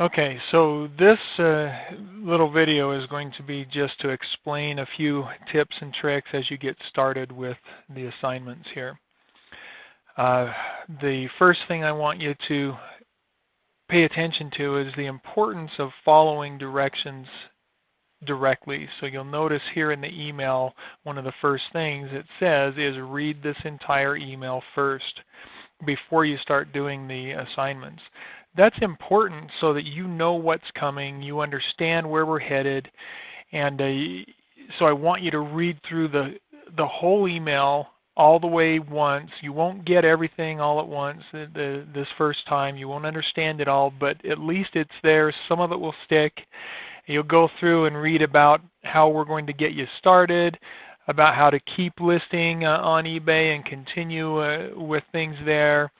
Okay, so this little video is going to be just to explain a few tips and tricks as you get started with the assignments here. The first thing I want you to pay attention to is the importance of following directions directly. So you'll notice here in the email, one of the first things it says is read this entire email first before you start doing the assignments. That's important so that you know what's coming, you understand where we're headed, and so I want you to read through the whole email all the way once. You won't get everything all at once this first time. You won't understand it all, but at least it's there. Some of it will stick. You'll go through and read about how we're going to get you started, about how to keep listing on eBay and continue with things there,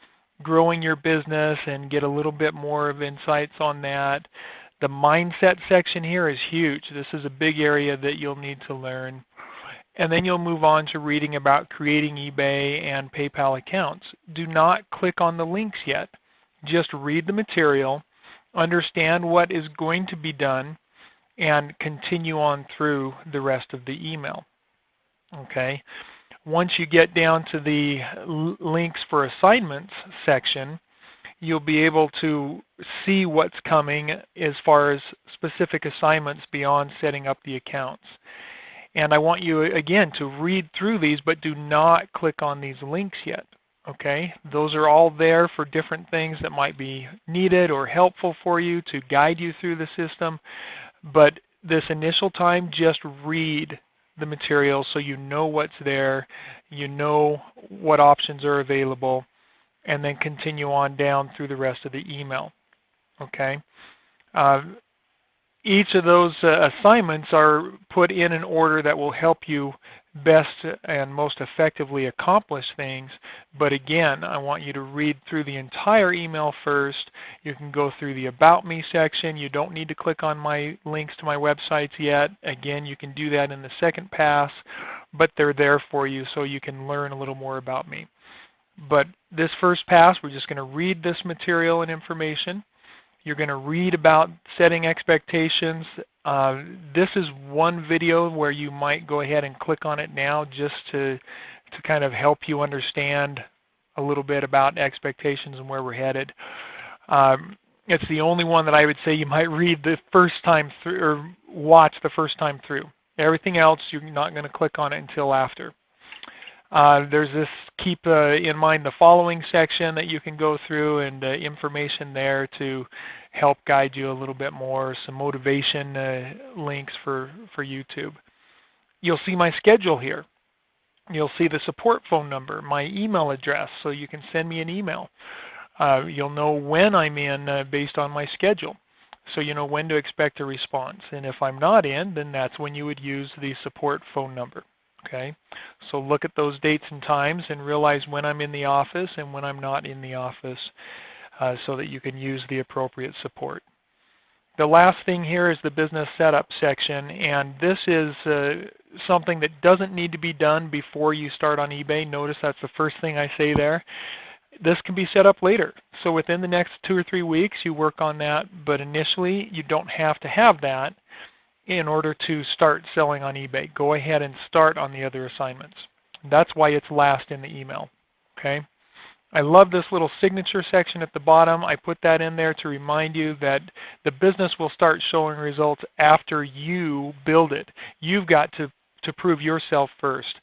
growing your business and get a little bit more of insights on that. The mindset section here is huge. This is a big area that you'll need to learn. And then you'll move on to reading about creating eBay and PayPal accounts. Do not click on the links yet. Just read the material, understand what is going to be done, and continue on through the rest of the email. Okay. Once you get down to the links for assignments section, you'll be able to see what's coming as far as specific assignments beyond setting up the accounts. And I want you, again, to read through these, but do not click on these links yet. Okay? Those are all there for different things that might be needed or helpful for you to guide you through the system. But this initial time, just read the material so you know what's there, you know what options are available, and then continue on down through the rest of the email. Okay? Each of those assignments are put in an order that will help you best and most effectively accomplish things. But again, I want you to read through the entire email first. You can go through the About Me section. You don't need to click on my links to my websites yet. Again, you can do that in the second pass, but they're there for you so you can learn a little more about me. But this first pass, we're just going to read this material and information. You're going to read about setting expectations. This is one video where you might go ahead and click on it now just to kind of help you understand a little bit about expectations and where we're headed. It's the only one that I would say you might read the first time through or watch the first time through. Everything else, you're not going to click on it until after. There's this keep in mind the following section that you can go through, and information there to help guide you a little bit more, some motivation links for YouTube. You'll see my schedule here. You'll see the support phone number, my email address, so you can send me an email. You'll know when I'm in based on my schedule, so you know when to expect a response. And if I'm not in, then that's when you would use the support phone number. Okay, so look at those dates and times and realize when I'm in the office and when I'm not in the office so that you can use the appropriate support. The last thing here is the business setup section, and this is something that doesn't need to be done before you start on eBay. Notice that's the first thing I say there. This can be set up later. So within the next 2 or 3 weeks you work on that, but initially you don't have to have that in order to start selling on eBay. Go ahead and start on the other assignments. That's why it's last in the email. Okay? I love this little signature section at the bottom. I put that in there to remind you that the business will start showing results after you build it. You've got to prove yourself first.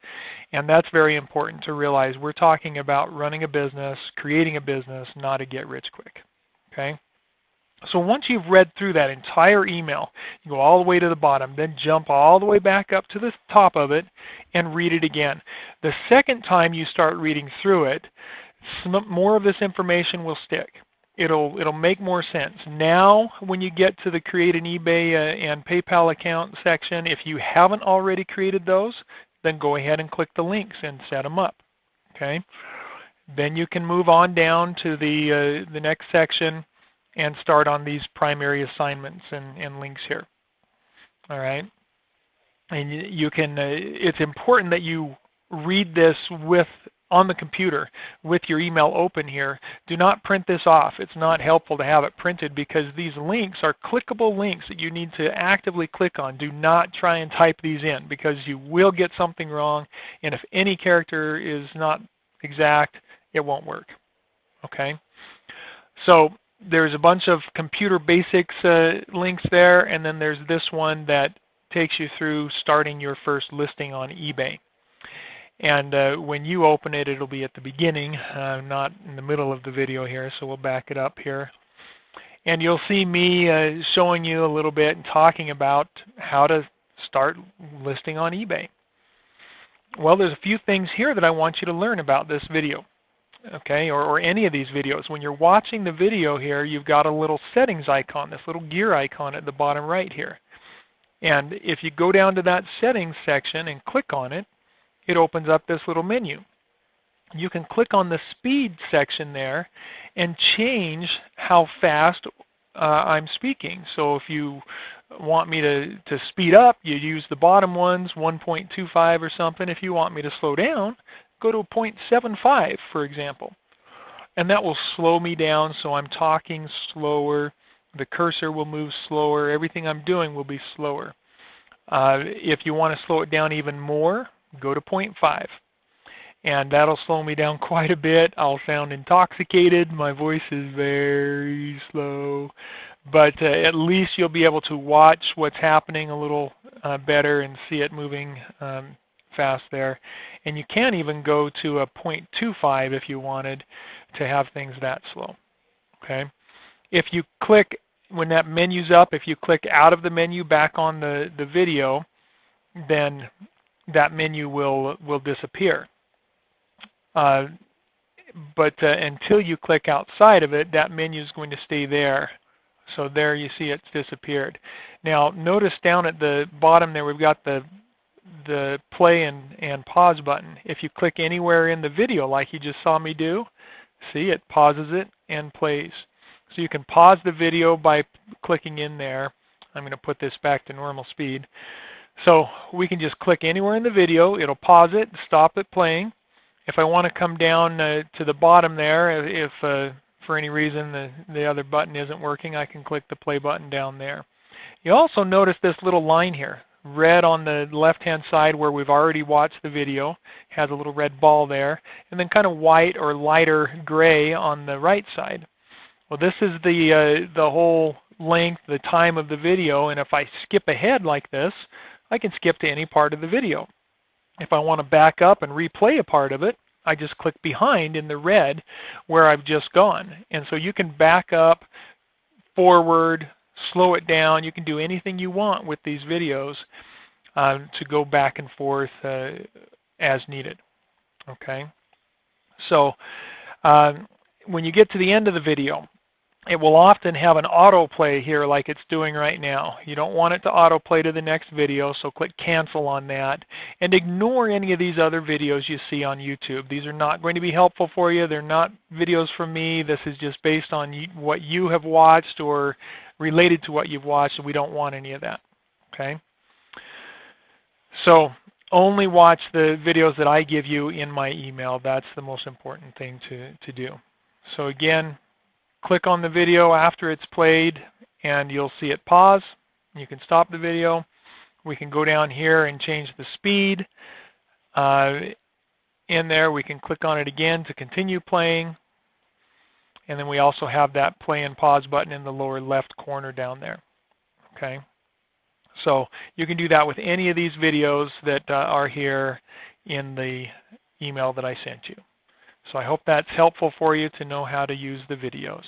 And that's very important to realize. We're talking about running a business, creating a business, not a get-rich-quick. Okay? So once you've read through that entire email, you go all the way to the bottom, then jump all the way back up to the top of it and read it again. The second time you start reading through it, some more of this information will stick. It'll make more sense. Now, when you get to the Create an eBay and PayPal account section, if you haven't already created those, then go ahead and click the links and set them up. Okay? Then you can move on down to the next section and start on these primary assignments and links here. All right, and you can. It's important that you read this with on the computer with your email open here, do not print this off. It's not helpful to have it printed because these links are clickable links that you need to actively click on. Do not try and type these in because you will get something wrong, and if any character is not exact, it won't work. Okay? So there's a bunch of computer basics links there, and then there's this one that takes you through starting your first listing on eBay. And when you open it, it'll be at the beginning, not in the middle of the video here, so we'll back it up here. And you'll see me showing you a little bit and talking about how to start listing on eBay. Well, there's a few things here that I want you to learn about this video, okay, or any of these videos. When you're watching the video here, you've got a little settings icon, this little gear icon at the bottom right here. And if you go down to that settings section and click on it, it opens up this little menu. You can click on the speed section there and change how fast I'm speaking. So if you want me to speed up, you use the bottom ones, 1.25 or something. If you want me to slow down, go to 0.75, for example. And that will slow me down so I'm talking slower. The cursor will move slower. Everything I'm doing will be slower. If you want to slow it down even more, go to 0.5. And that'll slow me down quite a bit. I'll sound intoxicated. My voice is very slow. But at least you'll be able to watch what's happening a little better and see it moving fast there. And you can even go to a 0.25 if you wanted to have things that slow. Okay. If you click, when that menu's up, if you click out of the menu back on the video, then that menu will disappear. But until you click outside of it, that menu is going to stay there. So there you see it's disappeared. Now notice down at the bottom there we've got the play and pause button. If you click anywhere in the video like you just saw me do, see, it pauses it and plays. So you can pause the video by clicking in there. I'm going to put this back to normal speed. So we can just click anywhere in the video, it'll pause it, stop it playing. If I want to come down to the bottom there, if for any reason the other button isn't working, I can click the play button down there. You also notice this little line here, red on the left-hand side where we've already watched the video, has a little red ball there, and then kind of white or lighter gray on the right side. Well, this is the whole length, the time of the video, and if I skip ahead like this, I can skip to any part of the video. If I want to back up and replay a part of it, I just click behind in the red where I've just gone. And so you can back up, forward, slow it down. You can do anything you want with these videos to go back and forth as needed. Okay. So when you get to the end of the video, it will often have an autoplay here like it's doing right now. You don't want it to autoplay to the next video, so click cancel on that. And ignore any of these other videos you see on YouTube. These are not going to be helpful for you. They're not videos from me. This is just based on what you have watched or related to what you've watched, and we don't want any of that. Okay? So only watch the videos that I give you in my email. That's the most important thing to do. So again, click on the video after it's played and you'll see it pause. You can stop the video. We can go down here and change the speed. In there we can click on it again to continue playing. And then we also have that play and pause button in the lower left corner down there. Okay. So you can do that with any of these videos that are here in the email that I sent you. So I hope that's helpful for you to know how to use the videos.